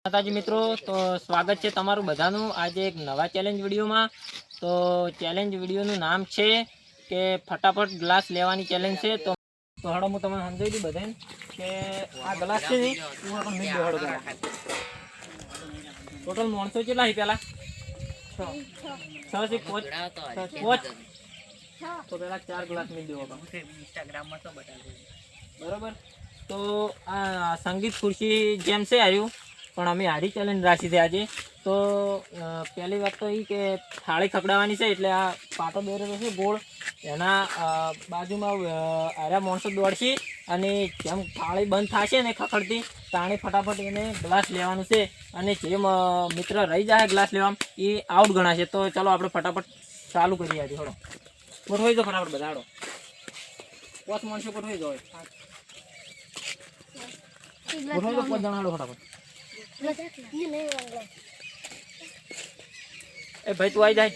માતાજી મિત્રો, તો સ્વાગત છે તમારું બધાનું આજે એક નવા ચેલેન્જ વિડીયોમાં। તો ચેલેન્જ વિડીયોનું નામ છે કે ફટાફટ ગ્લાસ લેવાની ચેલેન્જ છે। તો હળો હું તમને સમજાવી દઉં બધાને કે આ ગ્લાસ છે ને ટોટલ 900 કેટલા છે પહેલા 6 થી 5 તો પહેલા 4 ગ્લાસ મીલ દેવો ઇન્સ્ટાગ્રામમાં તો બતાવ્યું બરાબર। તો આ સંગીત ખુરશી જેમ છે આવ્યું પણ અમે હારી ચેલેન્જ રાખી છે આજે। તો પહેલી વાત તો એ કે થાળી ખકડાવવાની છે, એટલે આ પાટો દોરેલો છે ગોળ, એના બાજુમાં આર્યા માણસો દોડશે અને જેમ થાળી બંધ થશે ને ખખડતી તાણે ફટાફટ એને ગ્લાસ લેવાનું છે અને જે મિત્ર રહી જાય ગ્લાસ લેવામાં એ આઉટ ગણાશે। તો ચાલો આપણે ફટાફટ ચાલુ કરીએ આજે। હળો ગોઠવાઈ જાઓ ફટાફટ બધા, હળો 5 માણસો ગોઠવાઈ જાઓ, ગોઠવાઈ જાઓ 5 જણા, હળો ફટાફટ। ए भाई तू आई जाए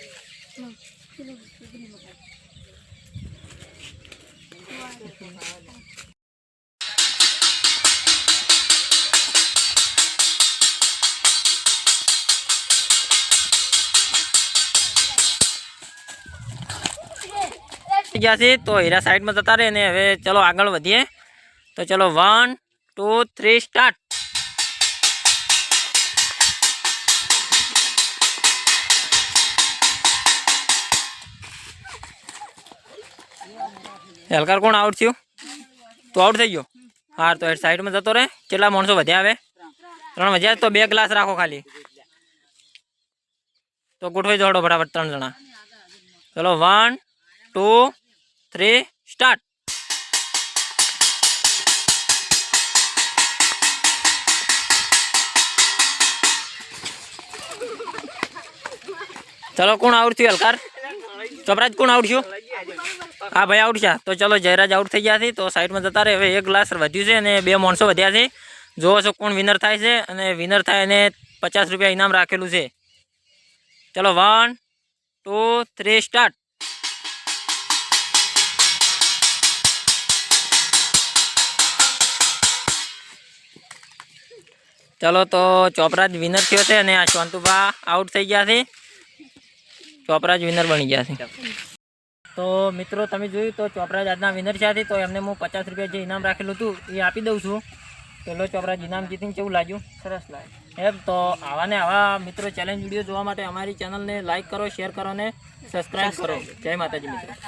तो हीरा साइड में जता रहे ने। हवे चलो आगळ वधीए। तो चलो 1 2 3 स्टार्ट। हलकार कोण आउट थयो? तो आउट थई गयो। हार तो हेड साइड में जतो रे। કેટલા માણસો વધ્યા આવે? 3 વધ્યા તો 2 ગ્લાસ રાખો ખાલી। તો ગોઠવાઈ જોડો ફટાફટ 3 જણા। ચલો 1 2 3 સ્ટાર્ટ। चलो कोण आउट थयो? हलकार चपराज कोण आउट थयो? हाँ भाई आउट छा। तो चलो जयराज आउट थी गया थी। तो साइड में जता रहे। हवे 1 ग्लास वध्यु छे अने 2 माणसो वध्या छे। जो छो कोण विनर थाय छे अने विनर थाय एने 50 रुपया इनाम राखेलू छे। चलो 1 2 3 स्टार्ट। चलो तो चोपराज विनर थयो छे अने आ शांतुभा आउट थई गया छे। चोपराज विनर बनी गया छे। तो मित्रों तमे जोयुं तो चोपराज आजना विनर छे। तो एमने हूँ 50 रुपया जे इनाम राखेलुं हतुं ए आपी दऊं छुं। तो लो चोपराज इनाम जीतीने केवुं लाग्युं? सरस लागे एम। तो आवा ने आवा मित्रों चेलेंज विडियो जोवा माटे अमारी चेनल ने लाइक करो, शेर करो ने सब्सक्राइब करो। जय माताजी मित्रों।